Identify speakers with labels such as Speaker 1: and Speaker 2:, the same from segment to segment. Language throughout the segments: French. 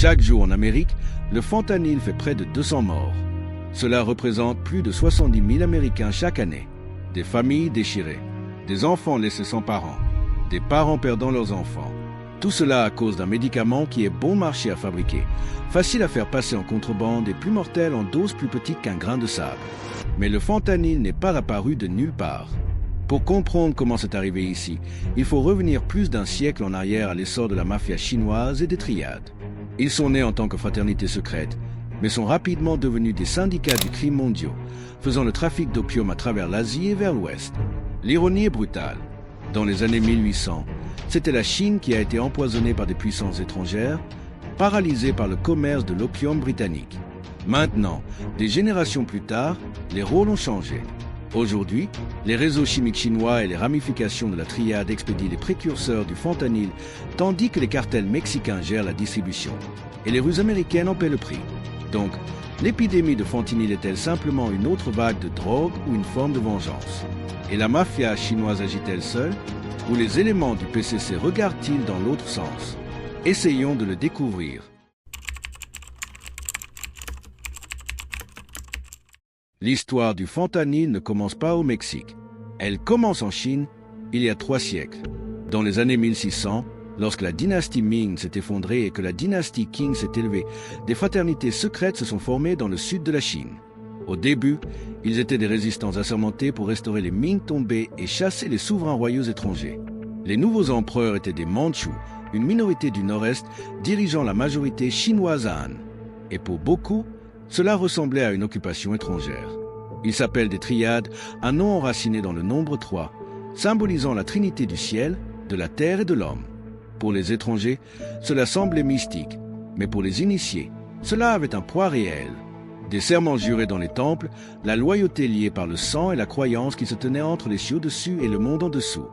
Speaker 1: Chaque jour en Amérique, le fentanyl fait près de 200 morts. Cela représente plus de 70 000 Américains chaque année. Des familles déchirées, des enfants laissés sans parents, des parents perdant leurs enfants. Tout cela à cause d'un médicament qui est bon marché à fabriquer, facile à faire passer en contrebande et plus mortel en doses plus petites qu'un grain de sable. Mais le fentanyl n'est pas apparu de nulle part. Pour comprendre comment c'est arrivé ici, il faut revenir plus d'un siècle en arrière à l'essor de la mafia chinoise et des triades. Ils sont nés en tant que fraternité secrète, mais sont rapidement devenus des syndicats du crime mondiaux, faisant le trafic d'opium à travers l'Asie et vers l'Ouest. L'ironie est brutale. Dans les années 1800, c'était la Chine qui a été empoisonnée par des puissances étrangères, paralysée par le commerce de l'opium britannique. Maintenant, des générations plus tard, les rôles ont changé. Aujourd'hui, les réseaux chimiques chinois et les ramifications de la triade expédient les précurseurs du fentanyl, tandis que les cartels mexicains gèrent la distribution. Et les ruses américaines en paient le prix. Donc, l'épidémie de fentanyl est-elle simplement une autre vague de drogue ou une forme de vengeance? Et la mafia chinoise agit-elle seule? Ou les éléments du PCC regardent-ils dans l'autre sens? Essayons de le découvrir. L'histoire du fentanyl ne commence pas au Mexique. Elle commence en Chine il y a 3 siècles. Dans les années 1600, lorsque la dynastie Ming s'est effondrée et que la dynastie Qing s'est élevée, des fraternités secrètes se sont formées dans le sud de la Chine. Au début, ils étaient des résistants assermentés pour restaurer les Ming tombés et chasser les souverains royaux étrangers. Les nouveaux empereurs étaient des Mandchous, une minorité du nord-est dirigeant la majorité chinoise Han. Et pour beaucoup, cela ressemblait à une occupation étrangère. Ils s'appellent des triades, un nom enraciné dans le nombre 3, symbolisant la trinité du ciel, de la terre et de l'homme. Pour les étrangers, cela semblait mystique, mais pour les initiés, cela avait un poids réel. Des serments jurés dans les temples, la loyauté liée par le sang et la croyance qui se tenait entre les cieux au-dessus et le monde en dessous.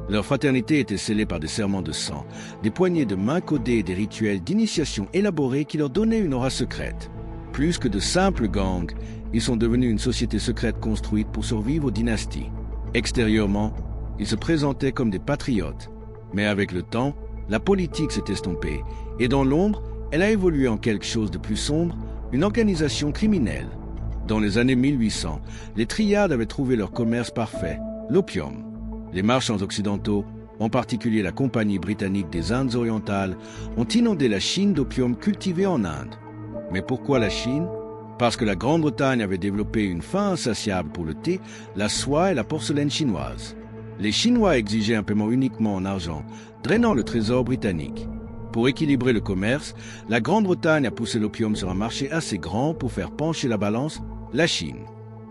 Speaker 1: Leur fraternité était scellée par des serments de sang, des poignées de main codées et des rituels d'initiation élaborés qui leur donnaient une aura secrète. Plus que de simples gangs, ils sont devenus une société secrète construite pour survivre aux dynasties. Extérieurement, ils se présentaient comme des patriotes. Mais avec le temps, la politique s'est estompée, et dans l'ombre, elle a évolué en quelque chose de plus sombre, une organisation criminelle. Dans les années 1800, les triades avaient trouvé leur commerce parfait, l'opium. Les marchands occidentaux, en particulier la Compagnie britannique des Indes orientales, ont inondé la Chine d'opium cultivé en Inde. Mais pourquoi la Chine? Parce que la Grande-Bretagne avait développé une faim insatiable pour le thé, la soie et la porcelaine chinoise. Les Chinois exigeaient un paiement uniquement en argent, drainant le trésor britannique. Pour équilibrer le commerce, la Grande-Bretagne a poussé l'opium sur un marché assez grand pour faire pencher la balance, la Chine.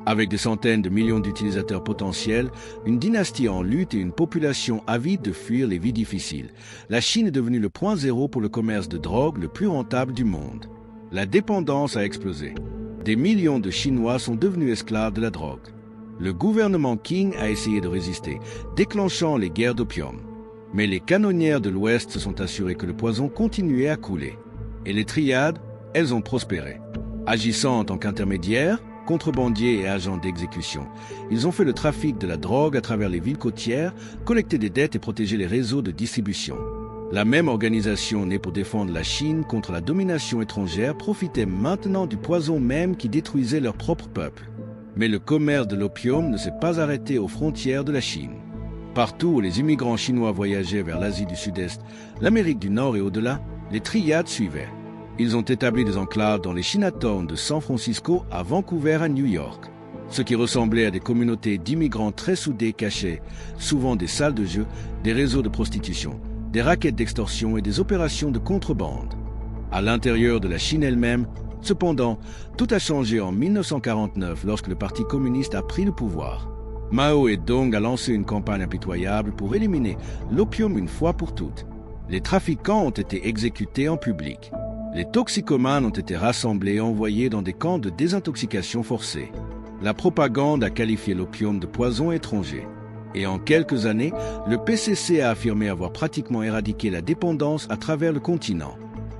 Speaker 1: Avec des centaines de millions d'utilisateurs potentiels, une dynastie en lutte et une population avide de fuir les vies difficiles, la Chine est devenue le point zéro pour le commerce de drogue le plus rentable du monde. La dépendance a explosé. Des millions de Chinois sont devenus esclaves de la drogue. Le gouvernement Qing a essayé de résister, déclenchant les guerres d'opium. Mais les canonnières de l'Ouest se sont assurées que le poison continuait à couler. Et les triades, elles ont prospéré. Agissant en tant qu'intermédiaires, contrebandiers et agents d'exécution, ils ont fait le trafic de la drogue à travers les villes côtières, collecté des dettes et protégé les réseaux de distribution. La même organisation née pour défendre la Chine contre la domination étrangère profitait maintenant du poison même qui détruisait leur propre peuple. Mais le commerce de l'opium ne s'est pas arrêté aux frontières de la Chine. Partout où les immigrants chinois voyageaient vers l'Asie du Sud-Est, l'Amérique du Nord et au-delà, les triades suivaient. Ils ont établi des enclaves dans les Chinatowns de San Francisco à Vancouver à New York. Ce qui ressemblait à des communautés d'immigrants très soudées cachaient souvent des salles de jeu, des réseaux de prostitution, des rackets d'extorsion et des opérations de contrebande. À l'intérieur de la Chine elle-même, cependant, tout a changé en 1949 lorsque le Parti communiste a pris le pouvoir. Mao et Dong a lancé une campagne impitoyable pour éliminer l'opium une fois pour toutes. Les trafiquants ont été exécutés en public. Les toxicomanes ont été rassemblés et envoyés dans des camps de désintoxication forcés. La propagande a qualifié l'opium de poison étranger. Et en quelques années, le PCC a affirmé avoir pratiquement éradiqué la dépendance à travers le continent.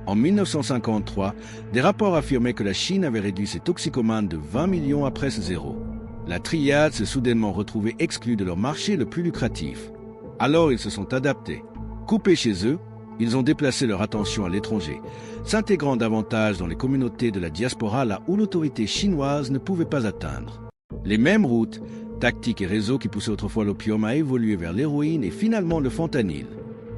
Speaker 1: En 1953, des rapports affirmaient que la Chine avait réduit ses toxicomanes de 20 millions à presque zéro. La triade s'est soudainement retrouvée exclue de leur marché le plus lucratif. Alors ils se sont adaptés, coupés chez eux Ils ont déplacé leur attention à l'étranger, s'intégrant davantage dans les communautés de la diaspora là où l'autorité chinoise ne pouvait pas atteindre. Les mêmes routes, tactiques et réseaux qui poussaient autrefois l'opium à évoluer vers l'héroïne et finalement le fentanyl.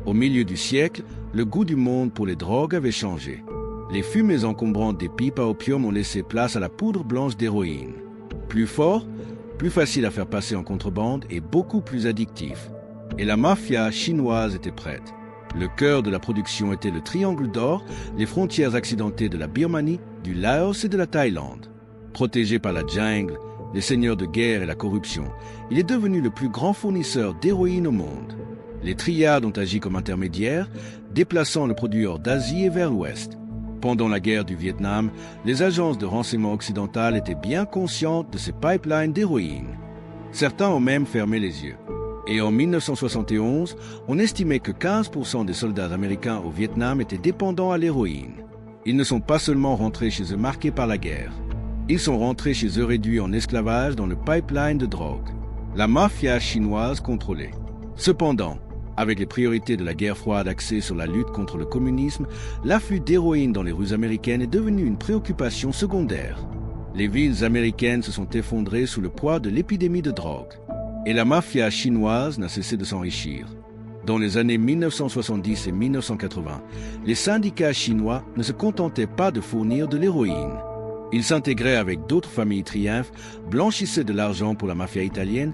Speaker 1: Au milieu du siècle, le goût du monde pour les drogues avait changé. Les fumées encombrantes des pipes à opium ont laissé place à la poudre blanche d'héroïne. Plus fort, plus facile à faire passer en contrebande et beaucoup plus addictif. Et la mafia chinoise était prête. Le cœur de la production était le triangle d'or, les frontières accidentées de la Birmanie, du Laos et de la Thaïlande. Protégé par la jungle, les seigneurs de guerre et la corruption, il est devenu le plus grand fournisseur d'héroïne au monde. Les triades ont agi comme intermédiaires, déplaçant le produit hors d'Asie et vers l'Ouest. Pendant la guerre du Vietnam, les agences de renseignement occidentales étaient bien conscientes de ces pipelines d'héroïne. Certains ont même fermé les yeux. Et en 1971, on estimait que 15% des soldats américains au Vietnam étaient dépendants à l'héroïne. Ils ne sont pas seulement rentrés chez eux marqués par la guerre. Ils sont rentrés chez eux réduits en esclavage dans le pipeline de drogue. La mafia chinoise contrôlait. Cependant, avec les priorités de la guerre froide axées sur la lutte contre le communisme, l'afflux d'héroïne dans les rues américaines est devenu une préoccupation secondaire. Les villes américaines se sont effondrées sous le poids de l'épidémie de drogue. Et la mafia chinoise n'a cessé de s'enrichir. Dans les années 1970 et 1980, les syndicats chinois ne se contentaient pas de fournir de l'héroïne. Ils s'intégraient avec d'autres familles triumphes, blanchissaient de l'argent pour la mafia italienne,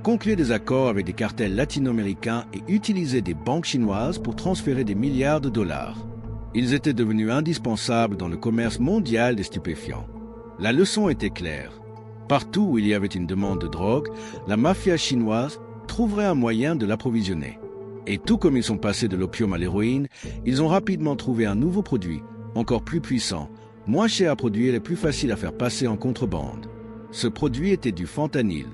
Speaker 1: concluaient des accords avec des cartels latino-américains et utilisaient des banques chinoises pour transférer des milliards de dollars. Ils étaient devenus indispensables dans le commerce mondial des stupéfiants. La leçon était claire. Partout où il y avait une demande de drogue, la mafia chinoise trouverait un moyen de l'approvisionner. Et tout comme ils sont passés de l'opium à l'héroïne, ils ont rapidement trouvé un nouveau produit, encore plus puissant, moins cher à produire et plus facile à faire passer en contrebande. Ce produit était du fentanyl.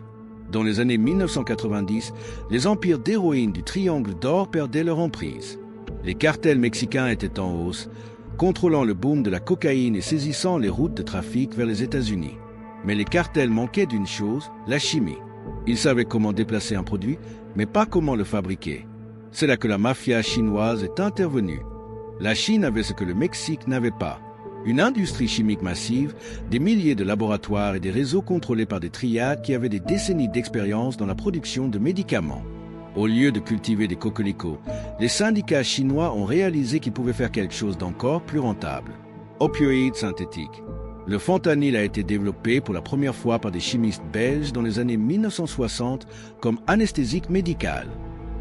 Speaker 1: Dans les années 1990, les empires d'héroïne du Triangle d'Or perdaient leur emprise. Les cartels mexicains étaient en hausse, contrôlant le boom de la cocaïne et saisissant les routes de trafic vers les États-Unis. Mais les cartels manquaient d'une chose, la chimie. Ils savaient comment déplacer un produit, mais pas comment le fabriquer. C'est là que la mafia chinoise est intervenue. La Chine avait ce que le Mexique n'avait pas. Une industrie chimique massive, des milliers de laboratoires et des réseaux contrôlés par des triades qui avaient des décennies d'expérience dans la production de médicaments. Au lieu de cultiver des coquelicots, les syndicats chinois ont réalisé qu'ils pouvaient faire quelque chose d'encore plus rentable. Opioïdes synthétiques. Le fentanyl a été développé pour la première fois par des chimistes belges dans les années 1960 comme anesthésique médical.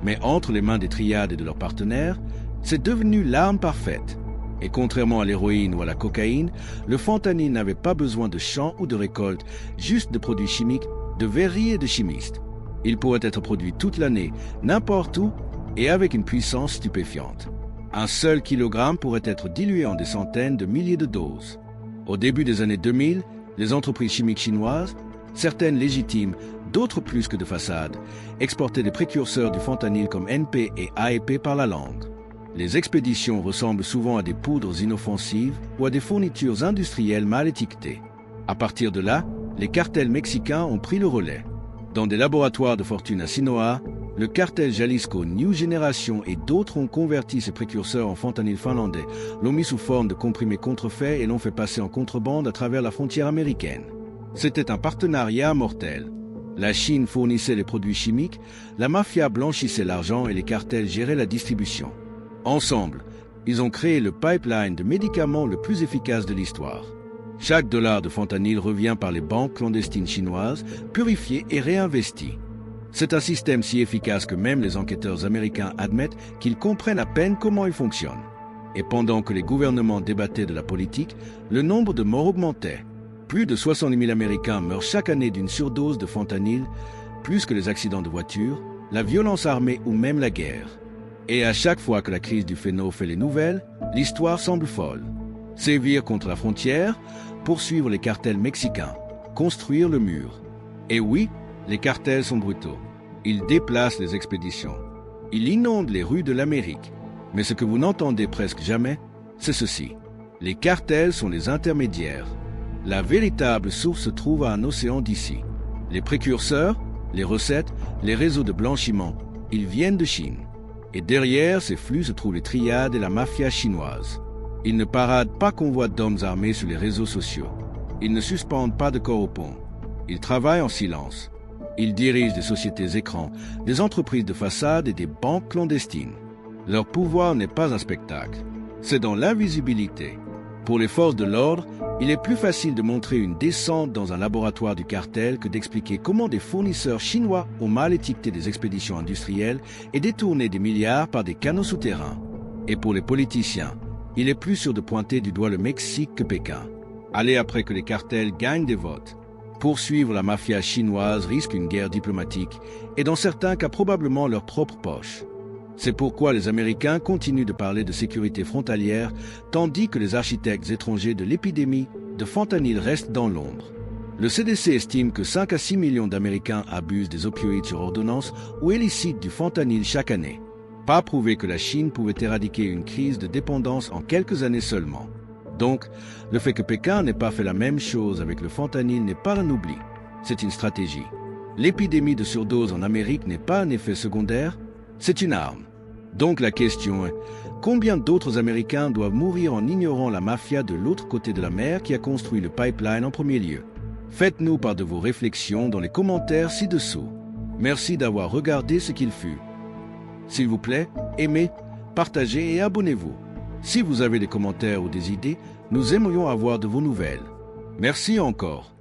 Speaker 1: Mais entre les mains des triades et de leurs partenaires, c'est devenu l'arme parfaite. Et contrairement à l'héroïne ou à la cocaïne, le fentanyl n'avait pas besoin de champs ou de récoltes, juste de produits chimiques, de verreries et de chimistes. Il pourrait être produit toute l'année, n'importe où, et avec une puissance stupéfiante. Un seul kilogramme pourrait être dilué en des centaines de milliers de doses. Au début des années 2000, les entreprises chimiques chinoises, certaines légitimes, d'autres plus que de façade, exportaient des précurseurs du fentanyl comme NP et AEP par la langue. Les expéditions ressemblent souvent à des poudres inoffensives ou à des fournitures industrielles mal étiquetées. À partir de là, les cartels mexicains ont pris le relais. Dans des laboratoires de fortune à Sinaloa, le cartel Jalisco New Generation et d'autres ont converti ces précurseurs en fentanyl finlandais, l'ont mis sous forme de comprimés contrefaits et l'ont fait passer en contrebande à travers la frontière américaine. C'était un partenariat mortel. La Chine fournissait les produits chimiques, la mafia blanchissait l'argent et les cartels géraient la distribution. Ensemble, ils ont créé le pipeline de médicaments le plus efficace de l'histoire. Chaque dollar de fentanyl revient par les banques clandestines chinoises, purifié et réinvesti. C'est un système si efficace que même les enquêteurs américains admettent qu'ils comprennent à peine comment il fonctionne. Et pendant que les gouvernements débattaient de la politique, le nombre de morts augmentait. Plus de 70 000 Américains meurent chaque année d'une surdose de fentanyl, plus que les accidents de voiture, la violence armée ou même la guerre. Et à chaque fois que la crise du phéno fait les nouvelles, l'histoire semble folle. Sévir contre la frontière, poursuivre les cartels mexicains, construire le mur. Et oui, les cartels sont brutaux. Ils déplacent les expéditions. Ils inondent les rues de l'Amérique. Mais ce que vous n'entendez presque jamais, c'est ceci. Les cartels sont les intermédiaires. La véritable source se trouve à un océan d'ici. Les précurseurs, les recettes, les réseaux de blanchiment, ils viennent de Chine. Et derrière ces flux se trouvent les triades et la mafia chinoise. Ils ne paradent pas convoi d'hommes armés sur les réseaux sociaux. Ils ne suspendent pas de corps au pont. Ils travaillent en silence. Ils dirigent des sociétés écrans, des entreprises de façade et des banques clandestines. Leur pouvoir n'est pas un spectacle. C'est dans l'invisibilité. Pour les forces de l'ordre, il est plus facile de montrer une descente dans un laboratoire du cartel que d'expliquer comment des fournisseurs chinois ont mal étiqueté des expéditions industrielles et détourné des milliards par des canaux souterrains. Et pour les politiciens, il est plus sûr de pointer du doigt le Mexique que Pékin. Aller après que les cartels gagnent des votes. Poursuivre la mafia chinoise risque une guerre diplomatique et dans certains cas probablement leur propre poche. C'est pourquoi les Américains continuent de parler de sécurité frontalière, tandis que les architectes étrangers de l'épidémie de fentanyl restent dans l'ombre. Le CDC estime que 5 à 6 millions d'Américains abusent des opioïdes sur ordonnance ou élicitent du fentanyl chaque année. Pas prouvé que la Chine pouvait éradiquer une crise de dépendance en quelques années seulement. Donc, le fait que Pékin n'ait pas fait la même chose avec le fentanyl n'est pas un oubli. C'est une stratégie. L'épidémie de surdose en Amérique n'est pas un effet secondaire, c'est une arme. Donc la question est, combien d'autres Américains doivent mourir en ignorant la mafia de l'autre côté de la mer qui a construit le pipeline en premier lieu? Faites-nous part de vos réflexions dans les commentaires ci-dessous. Merci d'avoir regardé ce qu'il fut. S'il vous plaît, aimez, partagez et abonnez-vous. Si vous avez des commentaires ou des idées, nous aimerions avoir de vos nouvelles. Merci encore.